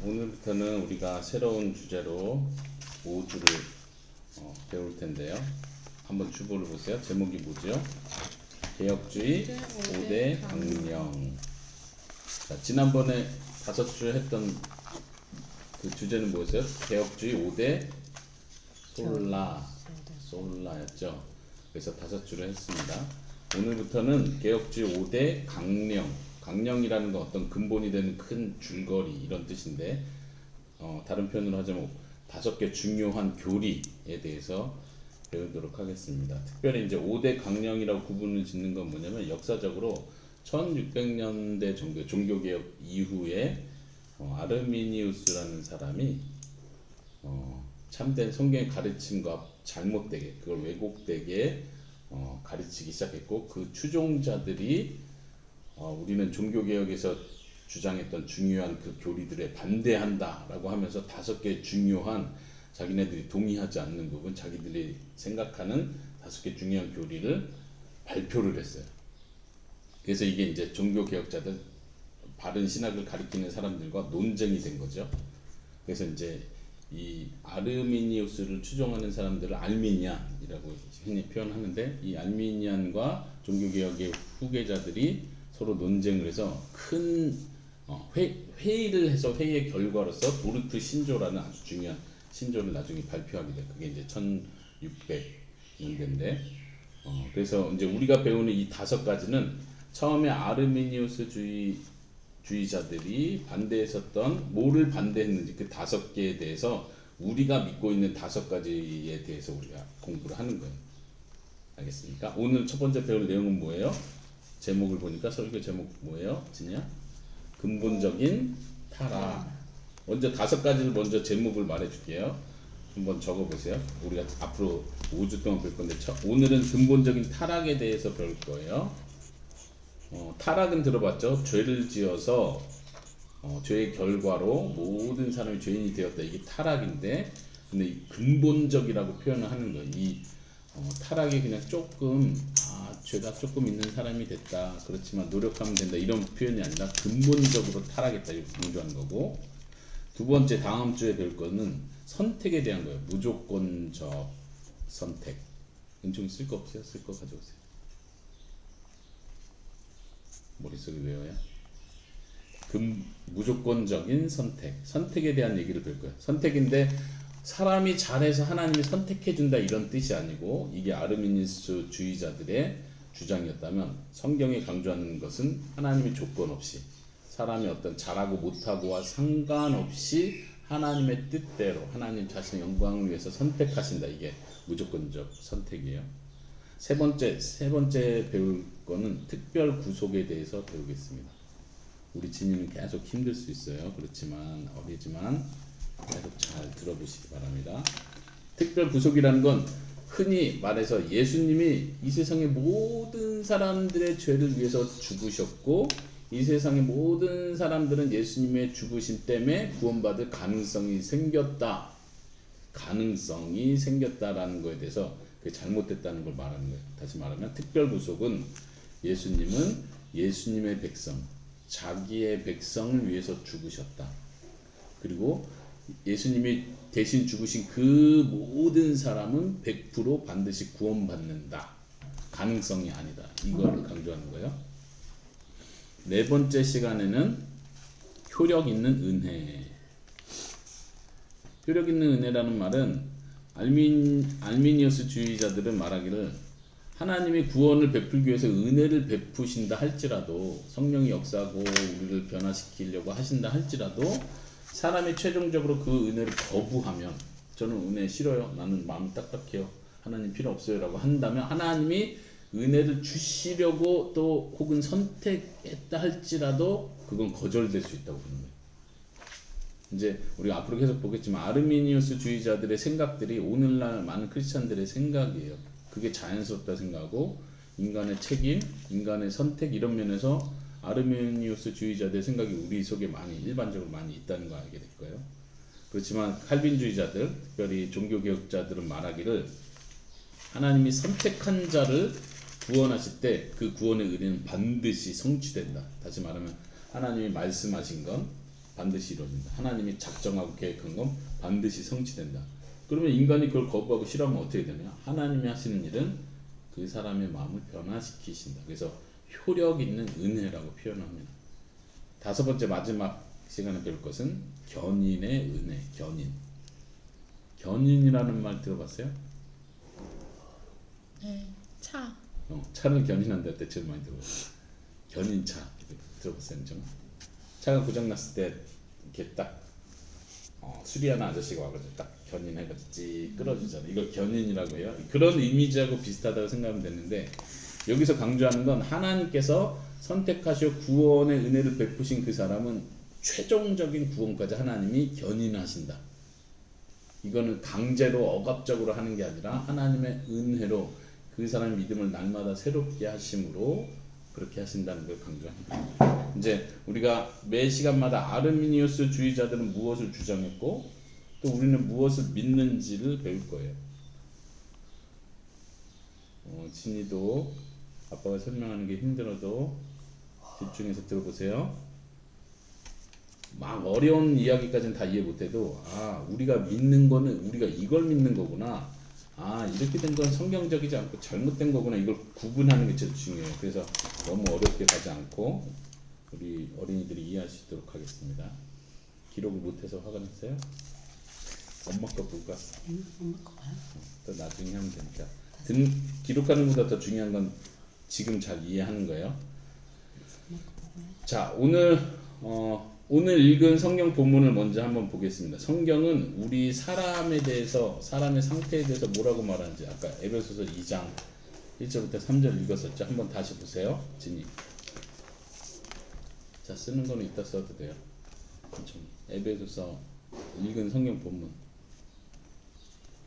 오늘부터는 우리가 새로운 주제로 5주를 배울 텐데요. 한번 주보를 보세요. 제목이 뭐죠? 개혁주의 5대 강령. 자, 지난번에 5주 했던 그 주제는 뭐였어요? 개혁주의 5대 솔라였죠. 그래서 5주를 했습니다. 오늘부터는 개혁주의 5대 강령. 강령이라는 건 어떤 근본이 되는 큰 줄거리 이런 뜻인데 다른 표현으로 하자면 5개 중요한 교리에 대해서 배우도록 하겠습니다. 특별히 이제 5대 강령이라고 구분을 짓는 건 뭐냐면 역사적으로 1600년대 정도 종교개혁 이후에 아르미니우스라는 사람이 참된 성경의 가르침과 잘못되게 그걸 왜곡되게 가르치기 시작했고, 그 추종자들이 우리는 종교개혁에서 주장했던 중요한 그 교리들에 반대한다라고 하면서 5개 중요한, 자기네들이 동의하지 않는 부분, 자기들이 생각하는 5개 중요한 교리를 발표를 했어요. 그래서 이게 이제 종교개혁자들, 바른 신학을 가리키는 사람들과 논쟁이 된 거죠. 그래서 이제 이 아르미니우스를 추종하는 사람들을 알미니안이라고 흔히 표현하는데, 이 알미니안과 종교개혁의 후계자들이 서로 논쟁을 해서 큰 회의를 해서 회의의 결과로서 도르트 신조라는 아주 중요한 신조를 나중에 발표하게 돼요. 그게 이제 1600년대인데 그래서 이제 우리가 배우는 이 5가지는 처음에 아르미니우스 주의자들이 반대했었던, 뭐를 반대했는지 그 5개에 대해서 우리가 믿고 있는 5가지에 대해서 우리가 공부를 하는 거예요. 알겠습니까? 오늘 첫 번째 배울 내용은 뭐예요? 제목을 보니까 설교 제목 뭐예요? 진이야? 근본적인 타락. 먼저 5가지를 먼저 제목을 말해줄게요. 한번 적어보세요. 우리가 앞으로 5주 동안 볼 건데 오늘은 근본적인 타락에 대해서 배울 거예요. 타락은 들어봤죠? 죄를 지어서 죄의 결과로 모든 사람이 죄인이 되었다. 이게 타락인데, 근데 이 근본적이라고 표현을 하는 거예요. 이 타락이 그냥 조금 죄가 조금 있는 사람이 됐다, 그렇지만 노력하면 된다, 이런 표현이 아니라 근본적으로 타락했다 이렇게 강조하는 거고, 두 번째 다음 주에 배울 거는 선택에 대한 거예요. 무조건적 선택. 은총이 쓸 거 없어요? 쓸 거 가져오세요. 머릿속에 외워요. 무조건적인 선택. 선택에 대한 얘기를 배울 거예요. 선택인데 사람이 잘해서 하나님이 선택해준다 이런 뜻이 아니고, 이게 아르미니스 주의자들의 주장이었다면 성경에 강조하는 것은 하나님의 조건 없이, 사람이 어떤 잘하고 못하고와 상관없이 하나님의 뜻대로 하나님 자신의 영광을 위해서 선택하신다. 이게 무조건적 선택이에요. 세 번째 배울 거는 특별 구속에 대해서 배우겠습니다. 우리 진이는 계속 힘들 수 있어요. 그렇지만 어리지만 계속 잘 들어보시기 바랍니다. 특별 구속이라는 건 흔히 말해서 예수님이 이 세상의 모든 사람들의 죄를 위해서 죽으셨고, 이 세상의 모든 사람들은 예수님의 죽으심 때문에 구원받을 가능성이 생겼다라는 거에 대해서 그게 잘못됐다는 걸 말하는 거예요. 다시 말하면 특별 구속은 예수님은 예수님의 백성, 자기의 백성을 위해서 죽으셨다. 그리고 예수님이 대신 죽으신 그 모든 사람은 100% 반드시 구원받는다. 가능성이 아니다. 이거를 강조하는 거예요. 네 번째 시간에는 효력 있는 은혜. 효력 있는 은혜라는 말은 알미니우스 주의자들은 말하기를, 하나님이 구원을 베풀기 위해서 은혜를 베푸신다 할지라도, 성령이 역사하고 우리를 변화시키려고 하신다 할지라도, 사람이 최종적으로 그 은혜를 거부하면, 저는 은혜 싫어요, 나는 마음이 딱딱해요, 하나님 필요 없어요 라고 한다면, 하나님이 은혜를 주시려고 또 혹은 선택했다 할지라도 그건 거절될 수 있다고 보는 거예요. 이제 우리가 앞으로 계속 보겠지만 아르미니우스 주의자들의 생각들이 오늘날 많은 크리스찬들의 생각이에요. 그게 자연스럽다 생각하고, 인간의 책임, 인간의 선택, 이런 면에서 아르미니우스 주의자들의 생각이 우리 속에 일반적으로 많이 있다는 거 알게 될 거예요. 그렇지만 칼빈주의자들, 특별히 종교개혁자들은 말하기를, 하나님이 선택한 자를 구원하실 때 그 구원의 의리는 반드시 성취된다. 다시 말하면 하나님이 말씀하신 건 반드시 이루어진다. 하나님이 작정하고 계획한 건 반드시 성취된다. 그러면 인간이 그걸 거부하고 싫어하면 어떻게 되냐? 하나님이 하시는 일은 그 사람의 마음을 변화시키신다. 그래서 효력 있는 은혜라고 표현합니다. 다섯 번째 마지막 시간에 배울 것은 견인의 은혜. 견인. 견인이라는 말 들어봤어요? 네, 차. 차를 견인한다 할 때 제일 많이 들어봤어요. 견인차 들어봤어요? 좀? 차가 고장났을 때 이렇게 딱 수리하는 아저씨가 와가지고 딱 견인해가지고 찌 끌어주잖아요. 이걸 견인이라고 해요. 그런 이미지하고 비슷하다고 생각하면 되는데 여기서 강조하는 건 하나님께서 선택하시어 구원의 은혜를 베푸신 그 사람은 최종적인 구원까지 하나님이 견인하신다. 이거는 강제로 억압적으로 하는 게 아니라 하나님의 은혜로 그 사람의 믿음을 날마다 새롭게 하심으로 그렇게 하신다는 걸 강조합니다. 이제 우리가 매 시간마다 아르미니우스 주의자들은 무엇을 주장했고 또 우리는 무엇을 믿는지를 배울 거예요. 진이도 아빠가 설명하는 게 힘들어도 집중해서 들어보세요. 막 어려운 이야기까지는 다 이해 못해도 우리가 믿는 거는 우리가 이걸 믿는 거구나. 이렇게 된 건 성경적이지 않고 잘못된 거구나. 이걸 구분하는 게 제일 중요해요. 그래서 너무 어렵게 가지 않고 우리 어린이들이 이해할 수 있도록 하겠습니다. 기록을 못해서 화가 났어요? 엄마 거 볼까? 엄마 거 봐요. 또 나중에 하면 되니까. 기록하는 것보다 더 중요한 건 지금 잘 이해하는 거예요. 자, 오늘 읽은 성경 본문을 먼저 한번 보겠습니다. 성경은 우리 사람에 대해서, 사람의 상태에 대해서 뭐라고 말하는지 아까 에베소서 2장 1절부터 3절 읽었었죠. 한번 다시 보세요. 진이. 자, 쓰는 거는 이따 써도 돼요. 천천히. 에베소서 읽은 성경 본문.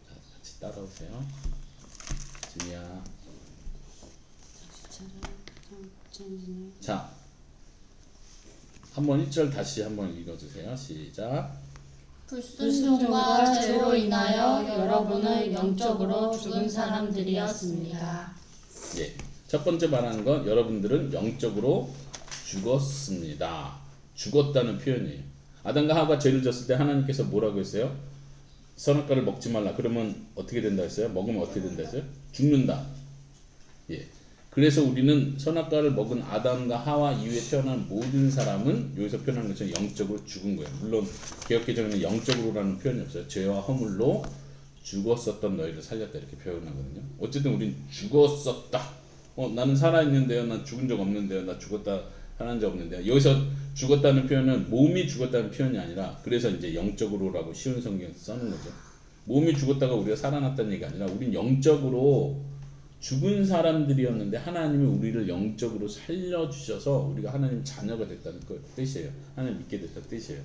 자, 같이 따라오세요. 진이야. 자, 한번 1절 다시 한번 읽어주세요. 시작. 불순종과 죄로 인하여 여러분은 영적으로 죽은 사람들이었습니다. 예, 첫 번째 말하는 건 여러분들은 영적으로 죽었습니다. 죽었다는 표현이에요. 아담과 하와가 죄를 졌을 때 하나님께서 뭐라고 했어요? 선악과를 먹지 말라. 그러면 어떻게 된다 했어요? 먹으면 어떻게 된다 했어요? 죽는다. 예. 그래서 우리는 선악과를 먹은 아담과 하와 이후에 태어난 모든 사람은 여기서 표현하는 것처럼 영적으로 죽은 거예요. 물론 개역개정에는 영적으로라는 표현이 없어요. 죄와 허물로 죽었었던 너희를 살렸다 이렇게 표현하거든요. 어쨌든 우린 죽었었다. 나는 살아있는데요. 난 죽은 적 없는데요. 나 죽었다 살아난 적 없는데요. 여기서 죽었다는 표현은 몸이 죽었다는 표현이 아니라 그래서 이제 영적으로라고 쉬운 성경에서 써는 거죠. 몸이 죽었다가 우리가 살아났다는 얘기가 아니라 우린 영적으로 죽은 사람들이었는데 하나님이 우리를 영적으로 살려주셔서 우리가 하나님 자녀가 됐다는 그 뜻이에요. 하나님 믿게 됐다는 뜻이에요.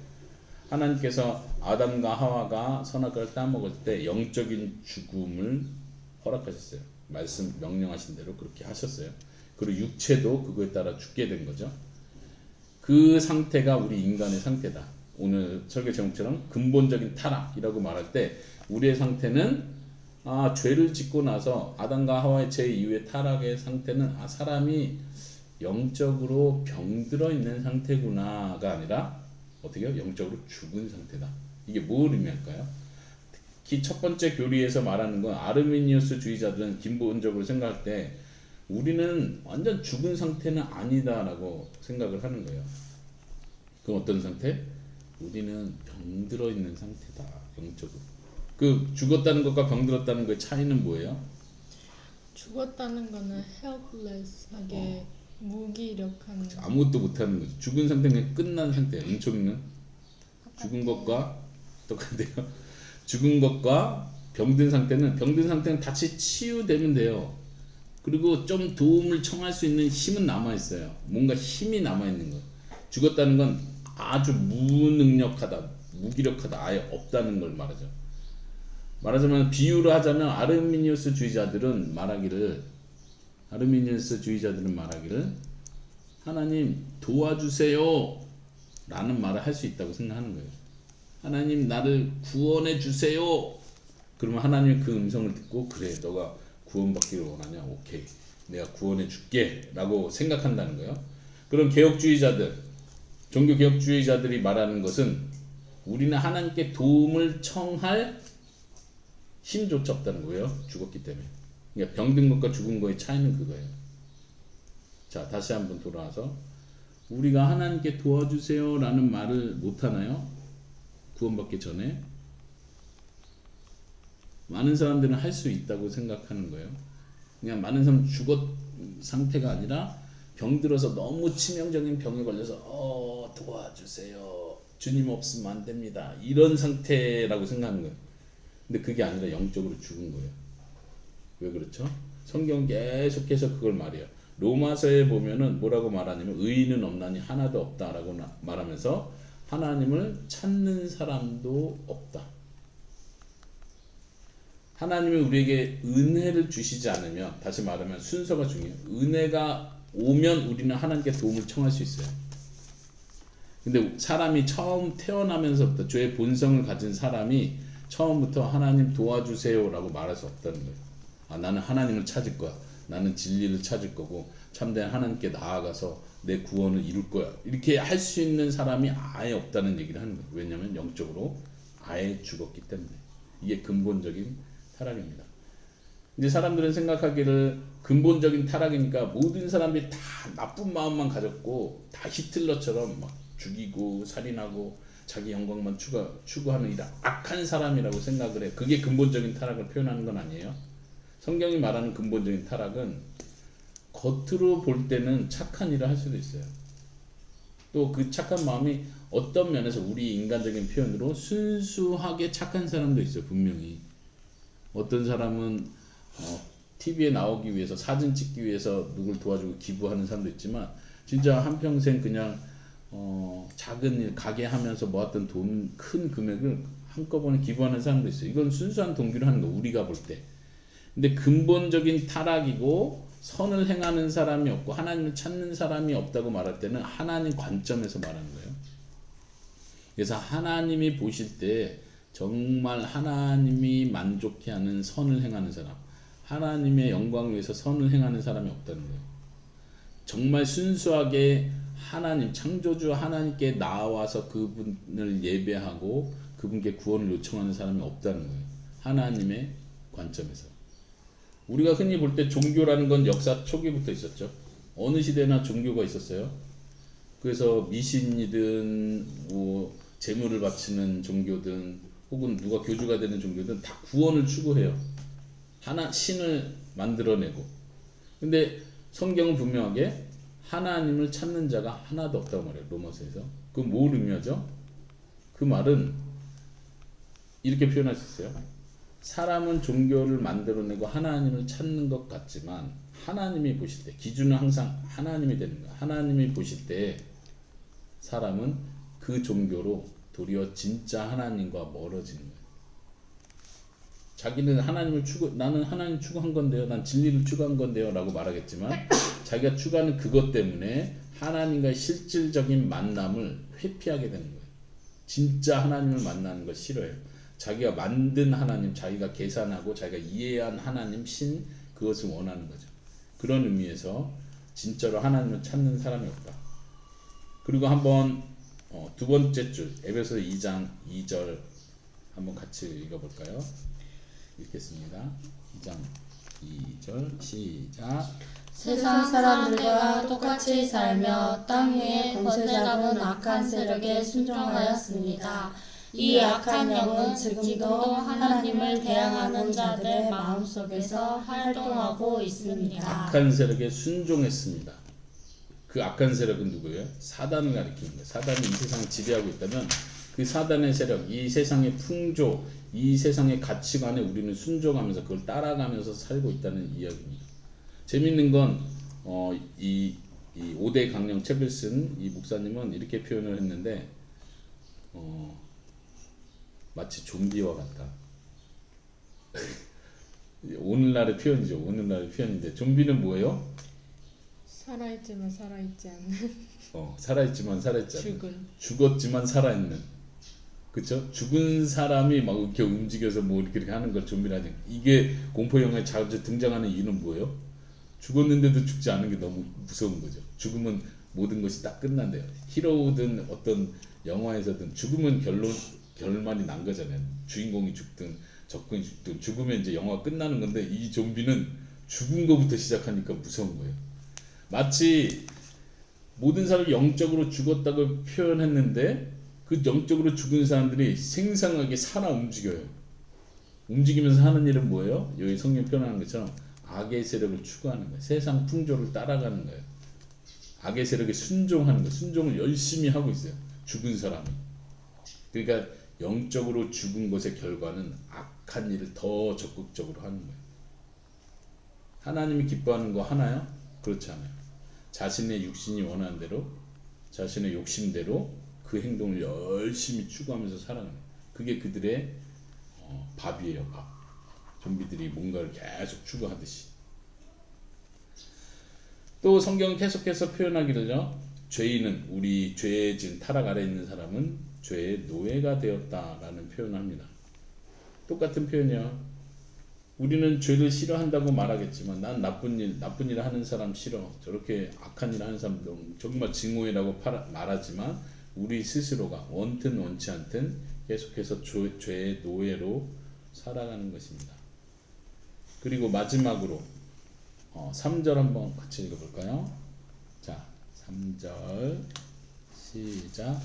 하나님께서 아담과 하와가 선악과를 따먹을 때 영적인 죽음을 허락하셨어요. 말씀 명령하신 대로 그렇게 하셨어요. 그리고 육체도 그거에 따라 죽게 된 거죠. 그 상태가 우리 인간의 상태다. 오늘 설교 제목처럼 근본적인 타락이라고 말할 때 우리의 상태는 죄를 짓고 나서 아담과 하와의 죄 이후의 타락의 상태는 사람이 영적으로 병들어 있는 상태구나가 아니라 어떻게요? 영적으로 죽은 상태다. 이게 뭘 의미할까요? 특히 첫 번째 교리에서 말하는 건 아르미니우스 주의자들은 기본적으로 생각할 때 우리는 완전 죽은 상태는 아니다라고 생각을 하는 거예요. 그럼 어떤 상태? 우리는 병들어 있는 상태다. 영적으로. 그 죽었다는 것과 병들었다는 것의 차이는 뭐예요? 죽었다는 거는 helpless하게 무기력한. 아무것도 못하는 거죠. 죽은 상태는 그냥 끝난 상태예요. 은총이는 죽은 것과 똑같아요. 죽은 것과 병든 상태는 다시 치유되면 돼요. 그리고 좀 도움을 청할 수 있는 힘은 남아있어요. 뭔가 힘이 남아있는 거예요. 죽었다는 건 아주 무능력하다, 무기력하다, 아예 없다는 걸 말하죠. 말하자면 비유를 하자면 아르미니우스 주의자들은 말하기를 하나님 도와주세요 라는 말을 할 수 있다고 생각하는 거예요. 하나님 나를 구원해 주세요. 그러면 하나님이 그 음성을 듣고 그래 너가 구원받기를 원하냐? 오케이 내가 구원해 줄게 라고 생각한다는 거예요. 그런 개혁주의자들 종교개혁주의자들이 말하는 것은 우리는 하나님께 도움을 청할 힘조차 없다는 거예요. 죽었기 때문에. 그러니까 병든 것과 죽은 거의 차이는 그거예요. 자, 다시 한번 돌아와서 우리가 하나님께 도와주세요 라는 말을 못하나요? 구원받기 전에. 많은 사람들은 할 수 있다고 생각하는 거예요. 그냥 많은 사람 죽었 상태가 아니라 병들어서 너무 치명적인 병에 걸려서 도와주세요. 주님 없으면 안 됩니다. 이런 상태라고 생각하는 거예요. 근데 그게 아니라 영적으로 죽은 거예요. 왜 그렇죠? 성경 계속해서 그걸 말해요. 로마서에 보면은 뭐라고 말하냐면 의인은 없나니 하나도 없다라고 말하면서 하나님을 찾는 사람도 없다. 하나님이 우리에게 은혜를 주시지 않으면, 다시 말하면 순서가 중요해요. 은혜가 오면 우리는 하나님께 도움을 청할 수 있어요. 근데 사람이 처음 태어나면서부터 죄의 본성을 가진 사람이 처음부터 하나님 도와주세요 라고 말할 수 없다는 거예요. 나는 하나님을 찾을 거야. 나는 진리를 찾을 거고 참된 하나님께 나아가서 내 구원을 이룰 거야. 이렇게 할 수 있는 사람이 아예 없다는 얘기를 하는 거예요. 왜냐하면 영적으로 아예 죽었기 때문에. 이게 근본적인 타락입니다. 이제 사람들은 생각하기를 근본적인 타락이니까 모든 사람들이 다 나쁜 마음만 가졌고 다 히틀러처럼 막 죽이고 살인하고 자기 영광만 추구하는 이 악한 사람이라고 생각을 해. 그게 근본적인 타락을 표현하는 건 아니에요. 성경이 말하는 근본적인 타락은 겉으로 볼 때는 착한 일을 할 수도 있어요. 또 그 착한 마음이 어떤 면에서 우리 인간적인 표현으로 순수하게 착한 사람도 있어요. 분명히. 어떤 사람은 TV에 나오기 위해서, 사진 찍기 위해서 누굴 도와주고 기부하는 사람도 있지만 진짜 한평생 그냥 작은 일, 가게 하면서 모았던 돈 큰 금액을 한꺼번에 기부하는 사람도 있어요. 이건 순수한 동기로 하는 거, 우리가 볼 때. 근데 근본적인 타락이고 선을 행하는 사람이 없고 하나님을 찾는 사람이 없다고 말할 때는 하나님 관점에서 말하는 거예요. 그래서 하나님이 보실 때 정말 하나님이 만족해하는 선을 행하는 사람, 하나님의 영광을 위해서 선을 행하는 사람이 없다는 거예요. 정말 순수하게 하나님, 창조주 하나님께 나와서 그분을 예배하고 그분께 구원을 요청하는 사람이 없다는 거예요. 하나님의 관점에서. 우리가 흔히 볼 때 종교라는 건 역사 초기부터 있었죠. 어느 시대나 종교가 있었어요. 그래서 미신이든 뭐 제물을 바치는 종교든 혹은 누가 교주가 되는 종교든 다 구원을 추구해요. 하나 신을 만들어내고. 근데 성경은 분명하게 하나님을 찾는 자가 하나도 없다고 말해요. 로마서에서. 그건 뭘 의미하죠? 그 말은 이렇게 표현할 수 있어요. 사람은 종교를 만들어내고 하나님을 찾는 것 같지만 하나님이 보실 때, 기준은 항상 하나님이 되는 거예요. 하나님이 보실 때 사람은 그 종교로 도리어 진짜 하나님과 멀어지는 거예요. 자기는 하나님을 나는 하나님 추구한 건데요, 난 진리를 추구한 건데요 라고 말하겠지만 자기가 추구하는 그것 때문에 하나님과의 실질적인 만남을 회피하게 되는 거예요. 진짜 하나님을 만나는 걸 싫어해요. 자기가 만든 하나님, 자기가 계산하고 자기가 이해한 하나님, 신, 그것을 원하는 거죠. 그런 의미에서 진짜로 하나님을 찾는 사람이 없다. 그리고 한번 두 번째 줄, 에베소서 2장 2절 한번 같이 읽어볼까요? 읽겠습니다. 2장 2절 시작. 세상 사람들과 똑같이 살며 땅 위에 권세 잡은 악한 세력에 순종하였습니다. 이 악한 영은 지금도 하나님을 대항하는 자들의 마음속에서 활동하고 있습니다. 악한 세력에 순종했습니다. 그 악한 세력은 누구예요? 사단을 가리키는 거예요. 사단이 이 세상을 지배하고 있다면 그 사단의 세력, 이 세상의 풍조, 이 세상의 가치관에 우리는 순종하면서 그걸 따라가면서 살고 있다는 이야기입니다. 재밌는 건 이 5대 강령 책을 쓴 이 목사님은 이렇게 표현을 했는데 마치 좀비와 같다. 오늘날의 표현이죠. 오늘날의 표현인데 좀비는 뭐예요? 살아있지만 살아있지 않는. 살아있지만 살아있지 않는. 죽은. 죽었지만 살아있는. 그쵸? 죽은 사람이 막 이렇게 움직여서 뭐 이렇게 하는 걸 좀비라니. 이게 공포 영화에 자주 등장하는 이유는 뭐예요? 죽었는데도 죽지 않은 게 너무 무서운 거죠. 죽으면 모든 것이 딱 끝난대요. 히로우든 어떤 영화에서든 죽으면 결말이 난 거잖아요. 주인공이 죽든 적군이 죽든 죽으면 이제 영화가 끝나는 건데, 이 좀비는 죽은 거부터 시작하니까 무서운 거예요. 마치 모든 사람이 영적으로 죽었다고 표현했는데 그 영적으로 죽은 사람들이 생생하게 살아 움직여요. 움직이면서 하는 일은 뭐예요? 여기 성경 표현하는 것처럼 악의 세력을 추구하는 거예요. 세상 풍조를 따라가는 거예요. 악의 세력에 순종하는 거예요. 순종을 열심히 하고 있어요. 죽은 사람이. 그러니까 영적으로 죽은 것의 결과는 악한 일을 더 적극적으로 하는 거예요. 하나님이 기뻐하는 거 하나요? 그렇지 않아요. 자신의 육신이 원하는 대로, 자신의 욕심대로 그 행동을 열심히 추구하면서 살아가는 거예요. 그게 그들의 밥이에요. 밥. 좀비들이 뭔가를 계속 추구하듯이. 또 성경은 계속해서 표현하기를요, 죄인은, 우리 죄에 지은 타락 아래 있는 사람은 죄의 노예가 되었다라는 표현을 합니다. 똑같은 표현이요. 우리는 죄를 싫어한다고 말하겠지만 난 나쁜 일 하는 사람 싫어, 저렇게 악한 일 하는 사람 정말 증오해라고 말하지만 우리 스스로가 원든 원치 않든 계속해서 죄의 노예로 살아가는 것입니다. 그리고 마지막으로 3절 한번 같이 읽어볼까요? 자, 3절 시작.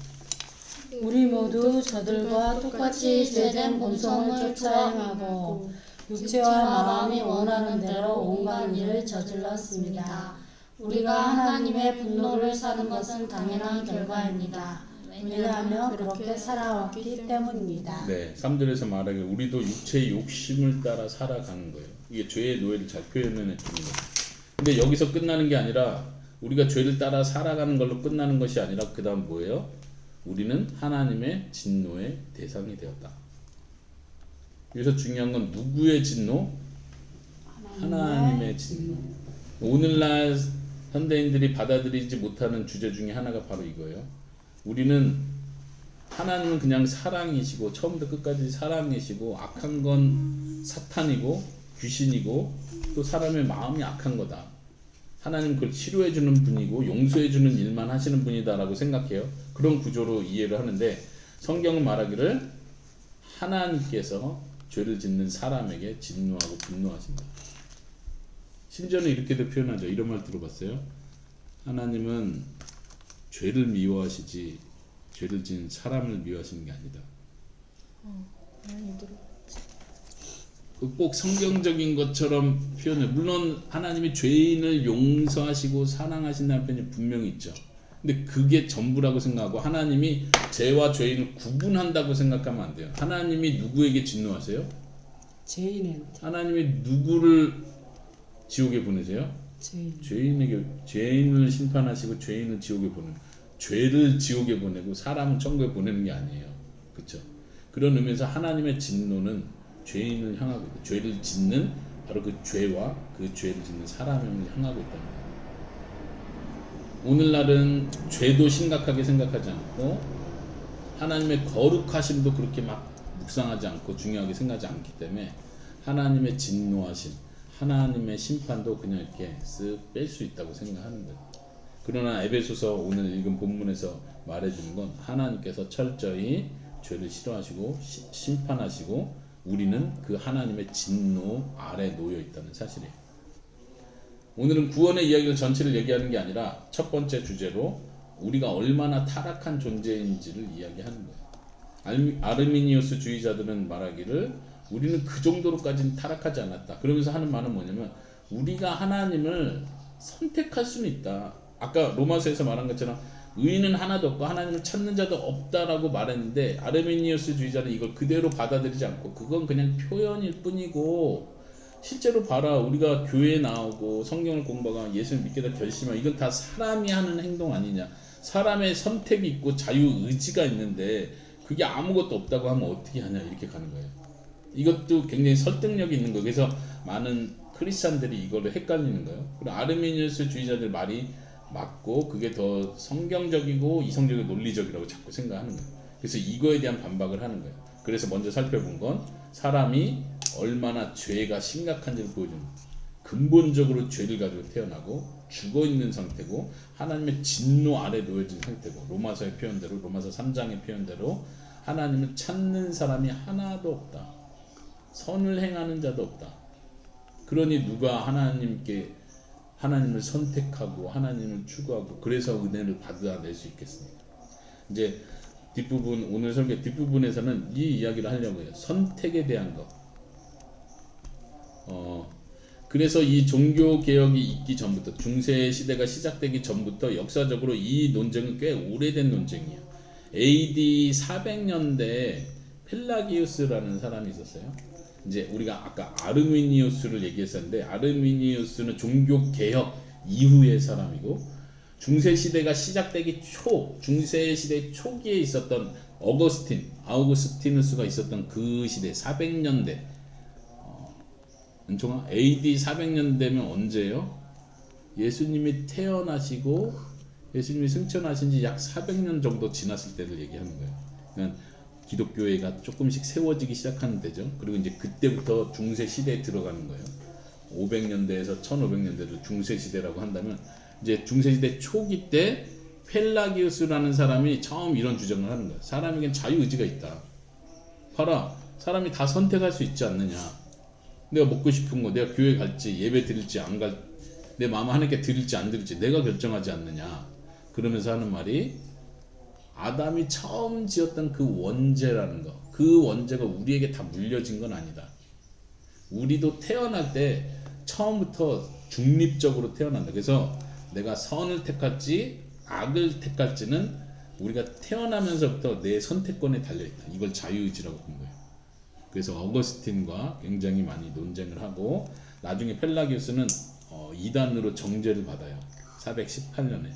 우리 모두 저들과 똑같이 죄된 본성을 쫓아 행하고 육체와 마음이 원하는 대로 온갖 일을 저질렀습니다. 우리가 하나님의 분노를 사는 것은 당연한 결과입니다. 왜냐하면 그렇게 살아왔기 때문입니다. 네, 3절에서 말하길 우리도 육체의 욕심을 따라 살아가는 거예요. 이게 죄의 노예를 잘 표현해 줍니다. 근데 여기서 끝나는 게 아니라, 우리가 죄를 따라 살아가는 걸로 끝나는 것이 아니라 그 다음 뭐예요? 우리는 하나님의 진노의 대상이 되었다. 여기서 중요한 건 누구의 진노? 하나님의 진노. 오늘날 현대인들이 받아들이지 못하는 주제 중에 하나가 바로 이거예요. 우리는, 하나님은 그냥 사랑이시고 처음부터 끝까지 사랑이시고 악한 건 사탄이고 귀신이고 또 사람의 마음이 악한 거다. 하나님 그걸 치료해 주는 분이고 용서해 주는 일만 하시는 분이다라고 생각해요. 그런 구조로 이해를 하는데, 성경은 말하기를 하나님께서 죄를 짓는 사람에게 진노하고 분노하신다. 심지어는 이렇게도 표현하죠. 이런 말 들어봤어요? 하나님은 죄를 미워하시지 죄를 지은 사람을 미워하시는 게 아니다. 많이 들어. 꼭 성경적인 것처럼 표현해. 물론 하나님이 죄인을 용서하시고 사랑하신다는 표현이 분명히 있죠. 근데 그게 전부라고 생각하고 하나님이 죄와 죄인을 구분한다고 생각하면 안 돼요. 하나님이 누구에게 진노하세요? 죄인한테. 하나님이 누구를 지옥에 보내세요? 죄인을 심판하시고 죄인을 지옥에 보내는, 죄를 지옥에 보내고 사람은 천국에 보내는 게 아니에요. 그렇죠? 그런 의미에서 하나님의 진노는 죄인을 향하고 있다. 죄를 짓는, 바로 그 죄와 그 죄를 짓는 사람을 향하고 있다는 거예요. 오늘날은 죄도 심각하게 생각하지 않고 하나님의 거룩하심도 그렇게 막 묵상하지 않고 중요하게 생각하지 않기 때문에 하나님의 진노하심, 하나님의 심판도 그냥 이렇게 쓱 뺄 수 있다고 생각하는 거예요. 그러나 에베소서 오늘 읽은 본문에서 말해주는 건 하나님께서 철저히 죄를 싫어하시고 심판하시고 우리는 그 하나님의 진노 아래 놓여 있다는 사실이에요. 오늘은 구원의 이야기를 전체를 얘기하는 게 아니라 첫 번째 주제로 우리가 얼마나 타락한 존재인지를 이야기하는 거예요. 아르미니우스 주의자들은 말하기를 우리는 그 정도로까지는 타락하지 않았다. 그러면서 하는 말은 뭐냐면 우리가 하나님을 선택할 수는 있다. 아까 로마서에서 말한 것처럼 의인은 하나도 없고 하나님을 찾는 자도 없다라고 말했는데, 아르미니우스 주의자는 이걸 그대로 받아들이지 않고 그건 그냥 표현일 뿐이고 실제로 봐라, 우리가 교회에 나오고 성경을 공부하고 예수를 믿겠다 결심하고 이건 다 사람이 하는 행동 아니냐, 사람의 선택이 있고 자유의지가 있는데 그게 아무것도 없다고 하면 어떻게 하냐, 이렇게 가는 거예요. 이것도 굉장히 설득력이 있는 거예요. 그래서 많은 크리스찬들이 이거를 헷갈리는 거예요. 그리고 아르미니우스 주의자들 말이 맞고 그게 더 성경적이고 이성적이고 논리적이라고 자꾸 생각하는 거예요. 그래서 이거에 대한 반박을 하는 거예요. 그래서 먼저 살펴본 건 사람이 얼마나 죄가 심각한지를 보여주는 거예요. 근본적으로 죄를 가지고 태어나고 죽어 있는 상태고 하나님의 진노 아래 놓여진 상태고 로마서의 표현대로 로마서 3장의 표현대로 하나님을 찾는 사람이 하나도 없다. 선을 행하는 자도 없다. 그러니 누가 하나님을 선택하고 하나님을 추구하고 그래서 은혜를 받아낼 수 있겠습니까? 이제 뒷부분 오늘 설교 뒷부분에서는 이 이야기를 하려고 해요. 선택에 대한 것. 그래서 이 종교 개혁이 있기 전부터 중세 시대가 시작되기 전부터 역사적으로 이 논쟁은 꽤 오래된 논쟁이에요. AD 400년대에 펠라기우스라는 사람이 있었어요. 이제 우리가 아까 아르미니우스를 얘기했었는데 아르미니우스는 종교 개혁 이후의 사람이고 중세 시대가 시작되기 중세 시대 초기에 있었던 아우구스티누스가 있었던 그 시대 400년대 은총아 AD 400년대면 언제예요? 예수님이 태어나시고 예수님이 승천하신 지 약 400년 정도 지났을 때를 얘기하는 거예요. 그러니까 기독교회가 조금씩 세워지기 시작하는 때죠. 그리고 이제 그때부터 중세 시대에 들어가는 거예요. 500년대에서 1500년대를 중세 시대라고 한다면 이제 중세 시대 초기 때 펠라기우스라는 사람이 처음 이런 주장을 하는 거예요. 사람에겐 자유 의지가 있다. 봐라, 사람이 다 선택할 수 있지 않느냐. 내가 먹고 싶은 거, 내가 교회 갈지, 예배 드릴지 안 갈, 내 마음 하나님께 드릴지 안 드릴지 내가 결정하지 않느냐. 그러면서 하는 말이 아담이 처음 지었던 그 원죄라는 거, 그 원죄가 우리에게 다 물려진 건 아니다. 우리도 태어날 때 처음부터 중립적으로 태어난다. 그래서 내가 선을 택할지 악을 택할지는 우리가 태어나면서부터 내 선택권에 달려있다. 이걸 자유의지라고 본 거예요. 그래서 어거스틴과 굉장히 많이 논쟁을 하고 나중에 펠라기우스는 이단으로 정죄를 받아요. 418년에.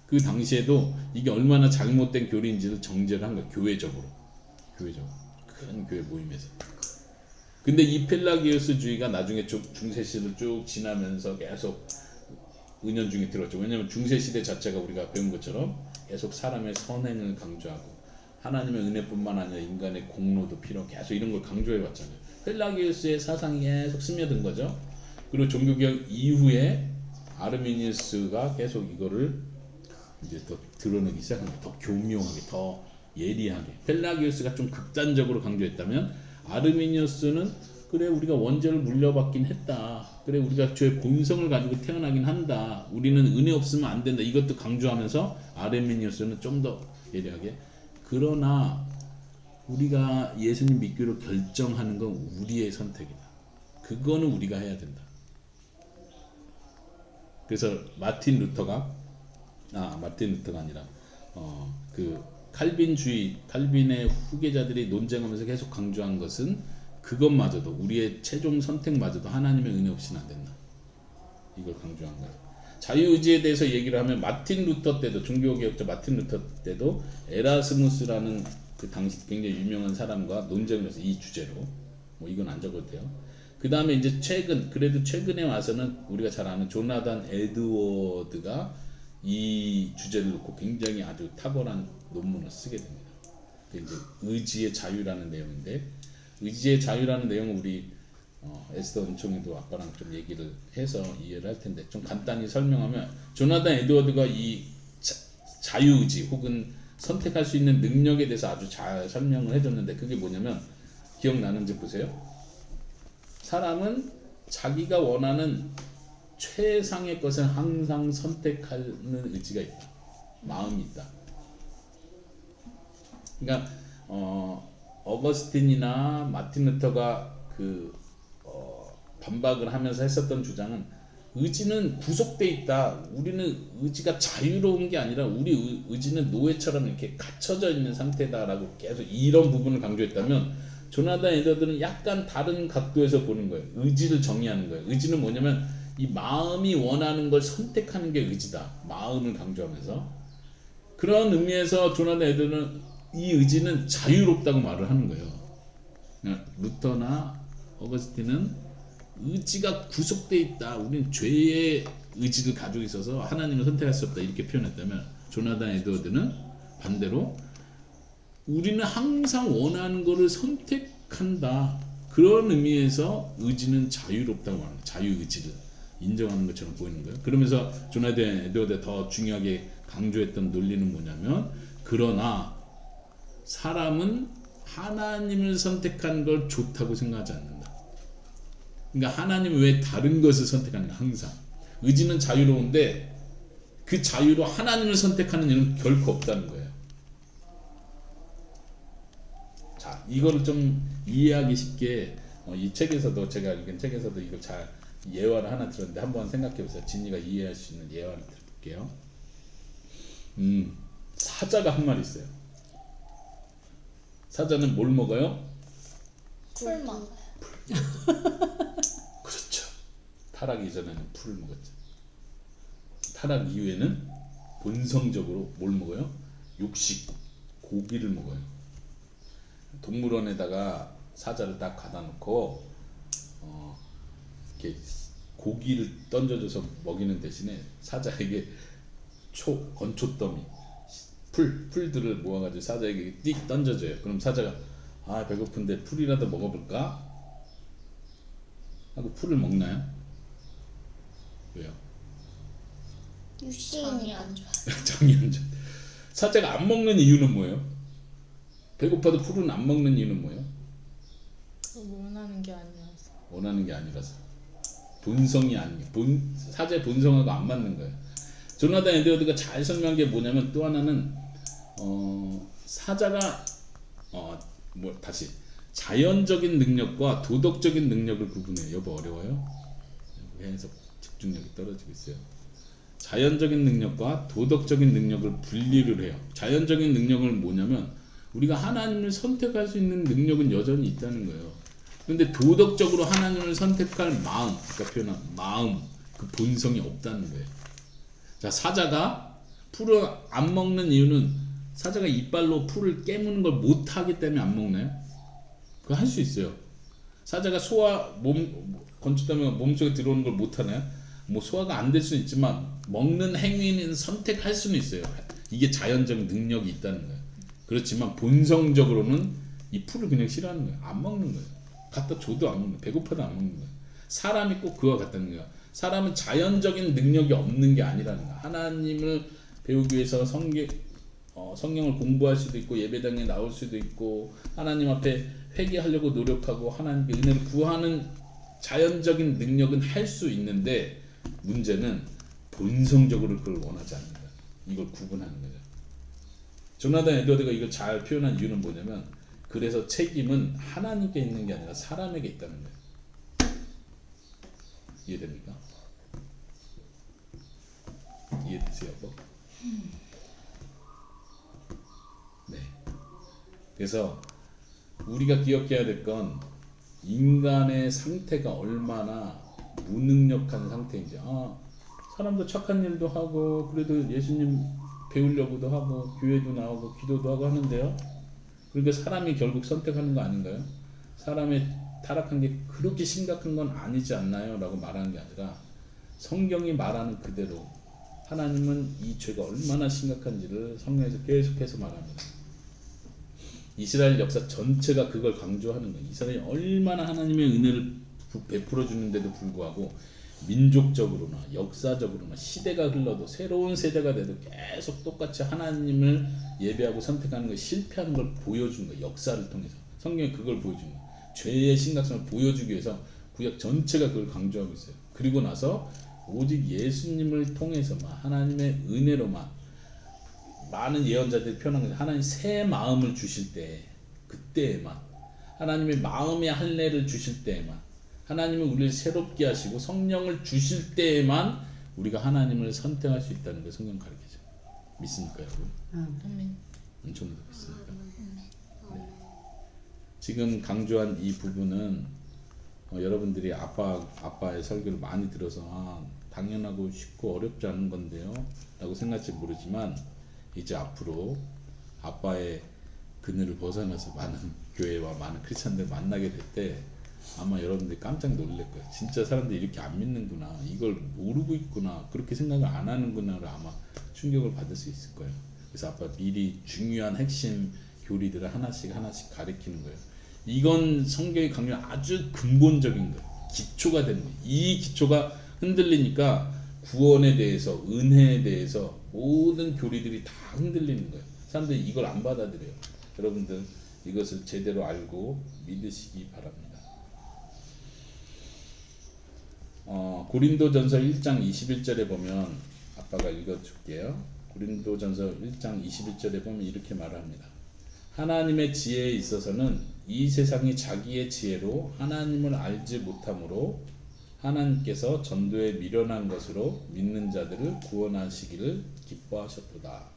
그 당시에도 이게 얼마나 잘못된 교리인지를 정죄를 한 거예요. 교회적으로. 큰 교회 모임에서. 근데 이 펠라기우스주의가 나중에 중세시대를 쭉 지나면서 계속 은연중에 들었죠. 왜냐하면 중세시대 자체가 우리가 배운 것처럼 계속 사람의 선행을 강조하고 하나님의 은혜뿐만 아니라 인간의 공로도 필요하고 계속 이런 걸 강조해 왔잖아요. 펠라기우스의 사상이 계속 스며든 거죠. 그리고 종교개혁 이후에 아르미니우스가 계속 이거를 이제 더 드러내기 시작한 거예요. 더 교묘하게, 더 예리하게. 펠라기우스가 좀 극단적으로 강조했다면 아르미니우스는 그래 우리가 원죄를 물려받긴 했다. 그래 우리가 죄의 본성을 가지고 태어나긴 한다. 우리는 은혜 없으면 안 된다. 이것도 강조하면서 아르미니우스는 좀 더 예리하게. 그러나 우리가 예수님 믿기로 결정하는 건 우리의 선택이다. 그거는 우리가 해야 된다. 그래서 마틴 루터가 아니라 그 칼빈의 후계자들이 논쟁하면서 계속 강조한 것은 그것마저도 우리의 최종 선택마저도 하나님의 은혜 없이는 안 된다. 이걸 강조한 거예요. 자유의지에 대해서 얘기를 하면 마틴 루터 때도 종교개혁자 마틴 루터 때도 에라스무스라는 그 당시 굉장히 유명한 사람과 논쟁을 해서 이 주제로 뭐 이건 안 적어도 돼요. 그 다음에 이제 최근에 와서는 우리가 잘 아는 조나단 에드워드가 이 주제를 놓고 굉장히 아주 탁월한 논문을 쓰게 됩니다. 그게 이제 의지의 자유라는 내용인데 의지의 자유라는 내용은 우리 에스더 은총이도 아빠랑 좀 얘기를 해서 이해를 할 텐데 좀 간단히 설명하면 조나단 에드워드가 이 자유의지 혹은 선택할 수 있는 능력에 대해서 아주 잘 설명을 해줬는데 그게 뭐냐면 기억나는지 보세요. 사람은 자기가 원하는 최상의 것을 항상 선택하는 의지가 있다. 마음이 있다. 그러니까 어거스틴이나 마틴 루터가 반박을 하면서 했었던 주장은 의지는 구속돼 있다. 우리는 의지가 자유로운 게 아니라 우리 의지는 노예처럼 이렇게 갇혀져 있는 상태다라고 계속 이런 부분을 강조했다면 조나단 에드워드는 약간 다른 각도에서 보는 거예요. 의지를 정의하는 거예요. 의지는 뭐냐면 이 마음이 원하는 걸 선택하는 게 의지다. 마음을 강조하면서 그런 의미에서 조나단 에드워드는 이 의지는 자유롭다고 말을 하는 거예요. 루터나 어거스틴은 의지가 구속돼 있다. 우리는 죄의 의지를 가지고 있어서 하나님을 선택할 수 없다. 이렇게 표현했다면 조나단 에드워드는 반대로 우리는 항상 원하는 것을 선택한다. 그런 의미에서 의지는 자유롭다고 말합니다. 자유의지를. 인정하는 것처럼 보이는 거예요. 그러면서 조나단 에드워드가 더 중요하게 강조했던 논리는 뭐냐면 그러나 사람은 하나님을 선택한 걸 좋다고 생각하지 않는다. 그러니까 하나님은 왜 다른 것을 선택하는가 항상. 의지는 자유로운데 그 자유로 하나님을 선택하는 일은 결코 없다는 거예요. 자, 이거를 좀 이해하기 쉽게 이 책에서도 제가 읽은 책에서도 이걸 잘 예화를 하나 들었는데 한번 생각해 보세요. 진이가 이해할 수 있는 예화를 들어볼게요. 사자가 한 마리 있어요. 사자는 뭘 먹어요? 풀 먹어요. 그렇죠. 타락 이전에는 풀을 먹었죠. 타락 이후에는 본성적으로 뭘 먹어요? 육식, 고기를 먹어요. 동물원에다가 사자를 딱 가다 놓고 이렇게 고기를 던져줘서 먹이는 대신에 사자에게 건초더미 풀들을 모아가지고 사자에게 띡 던져줘요. 그럼 사자가 아 배고픈데 풀이라도 먹어볼까? 하고 풀을 먹나요? 왜요? 장이 안 좋아. 장이 안 좋아. 사자가 안 먹는 이유는 뭐예요? 배고파도 풀은 안 먹는 이유는 뭐예요? 원하는 게 아니라서. 원하는 게 아니라서. 본성이 아니에요. 사자의 본성하고 안 맞는 거예요. 조나단 에드워드가 잘 설명한 게 뭐냐면 또 하나는 사자가 다시 자연적인 능력과 도덕적인 능력을 구분해요. 여보 어려워요? 해석 집중력이 떨어지고 있어요. 자연적인 능력과 도덕적인 능력을 분리를 해요. 자연적인 능력은 뭐냐면 우리가 하나님을 선택할 수 있는 능력은 여전히 있다는 거예요. 그런데 도덕적으로 하나님을 선택할 마음, 아까 표현한 마음, 그 본성이 없다는 거예요. 자, 사자가 풀을 안 먹는 이유는 사자가 이빨로 풀을 깨무는 걸 못하기 때문에 안 먹나요? 그거 할 수 있어요. 사자가 건축다미가 몸속에 들어오는 걸 못하나요? 뭐 소화가 안 될 수는 있지만 먹는 행위는 선택할 수는 있어요. 이게 자연적 능력이 있다는 거예요. 그렇지만 본성적으로는 이 풀을 그냥 싫어하는 거예요. 안 먹는 거예요. 갖다 줘도 안 먹는 거예요. 배고파도 안 먹는 거예요. 사람이 꼭 그와 같다는 거예요. 사람은 자연적인 능력이 없는 게 아니라는 거예요. 하나님을 배우기 위해서 성경을 공부할 수도 있고 예배당에 나올 수도 있고 하나님 앞에 회개하려고 노력하고 하나님께 은혜를 구하는 자연적인 능력은 할 수 있는데 문제는 본성적으로 그걸 원하지 않는 거예요. 이걸 구분하는 거죠. 조나단 에드워드가 이걸 잘 표현한 이유는 뭐냐면 그래서 책임은 하나님께 있는 게 아니라 사람에게 있다는 거예요. 이해됩니까? 이해되세요? 뭐? 네. 그래서 우리가 기억해야 될 건 인간의 상태가 얼마나 무능력한 상태인지. 사람도 착한 일도 하고 그래도 예수님 배우려고도 하고 교회도 나오고 기도도 하고 하는데요. 그러니까 사람이 결국 선택하는 거 아닌가요? 사람의 타락한 게 그렇게 심각한 건 아니지 않나요? 라고 말하는 게 아니라 성경이 말하는 그대로 하나님은 이 죄가 얼마나 심각한지를 성경에서 계속해서 말합니다. 이스라엘 역사 전체가 그걸 강조하는 거예요. 이스라엘이 얼마나 하나님의 은혜를 베풀어 주는데도 불구하고 민족적으로나 역사적으로나 시대가 흘러도 새로운 세대가 돼도 계속 똑같이 하나님을 예배하고 선택하는 걸 실패하는 걸 보여주는 거예요. 역사를 통해서 성경이 그걸 보여주는 거예요. 죄의 심각성을 보여주기 위해서 구약 전체가 그걸 강조하고 있어요. 그리고 나서 오직 예수님을 통해서만 하나님의 은혜로만 많은 예언자들이 표현한 거죠. 하나님 새 마음을 주실 때 그때에만 하나님의 마음의 할례를 주실 때에만 하나님은 우리를 새롭게 하시고 성령을 주실 때에만 우리가 하나님을 선택할 수 있다는 걸 성경 가르치죠. 믿습니까 여러분? 아멘. 엄청나게 믿습니까? 네. 지금 강조한 이 부분은 여러분들이 아빠의 설교를 많이 들어서 당연하고 쉽고 어렵지 않은 건데요 라고 생각할지 모르지만 이제 앞으로 아빠의 그늘을 벗어나서 많은 교회와 많은 크리스찬들 만나게 될 때 아마 여러분들이 깜짝 놀랄 거예요. 진짜 사람들이 이렇게 안 믿는구나, 이걸 모르고 있구나, 그렇게 생각을 안 하는구나를 아마 충격을 받을 수 있을 거예요. 그래서 아빠 미리 중요한 핵심 교리들을 하나씩 가르치는 거예요. 이건 성경이 강조한 아주 근본적인 거예요. 기초가 되는 거예요. 이 기초가 흔들리니까 구원에 대해서, 은혜에 대해서 모든 교리들이 다 흔들리는 거예요. 사람들이 이걸 안 받아들여요. 여러분들 이것을 제대로 알고 믿으시기 바랍니다. 고린도전서 1장 21절에 보면, 아빠가 읽어줄게요. 고린도전서 1장 21절에 보면 이렇게 말합니다. 하나님의 지혜에 있어서는 이 세상이 자기의 지혜로 하나님을 알지 못하므로 하나님께서 전도에 미련한 것으로 믿는 자들을 구원하시기를 기뻐하셨도다.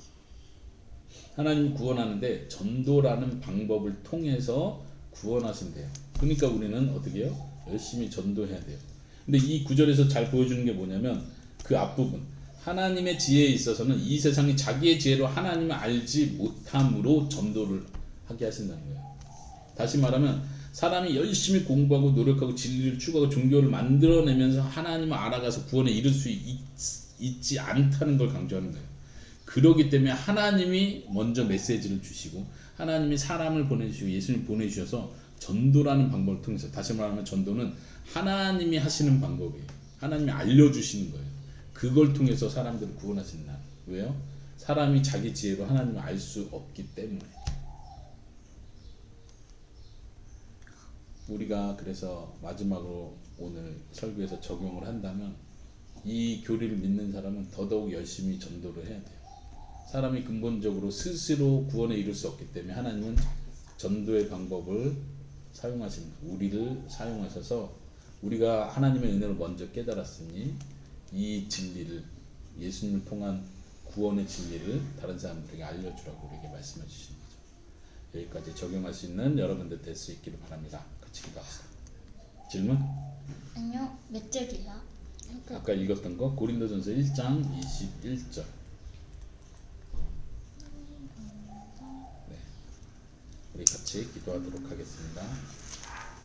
하나님 구원하는데 전도라는 방법을 통해서 구원하신대요. 그러니까 우리는 어떻게 해요? 열심히 전도해야 돼요. 근데 이 구절에서 잘 보여주는 게 뭐냐면 그 앞부분, 하나님의 지혜에 있어서는 이 세상이 자기의 지혜로 하나님을 알지 못함으로 전도를 하게 하신다는 거예요. 다시 말하면 사람이 열심히 공부하고 노력하고 진리를 추구하고 종교를 만들어내면서 하나님을 알아가서 구원에 이를 수 있지 않다는 걸 강조하는 거예요. 그렇기 때문에 하나님이 먼저 메시지를 주시고 하나님이 사람을 보내주시고 예수님 보내주셔서 전도라는 방법을 통해서, 다시 말하면 전도는 하나님이 하시는 방법이에요. 하나님이 알려주시는 거예요. 그걸 통해서 사람들을 구원하신다. 왜요? 사람이 자기 지혜로 하나님을 알 수 없기 때문에. 우리가 그래서 마지막으로 오늘 설교에서 적용을 한다면 이 교리를 믿는 사람은 더더욱 열심히 전도를 해야 돼요. 사람이 근본적으로 스스로 구원에 이룰 수 없기 때문에 하나님은 전도의 방법을 사용하시는 거예요. 우리를 사용하셔서 우리가 하나님의 은혜를 먼저 깨달았으니 이 진리를, 예수님을 통한 구원의 진리를 다른 사람들에게 알려주라고 우리에게 말씀해 주시는 거죠. 여기까지 적용할 수 있는 여러분들 될 수 있기를 바랍니다. 같이 기도합시다. 질문? 아니요. 몇 절이야? 아까 읽었던 거 고린도전서 1장 21절. 네, 우리 같이 기도하도록 하겠습니다.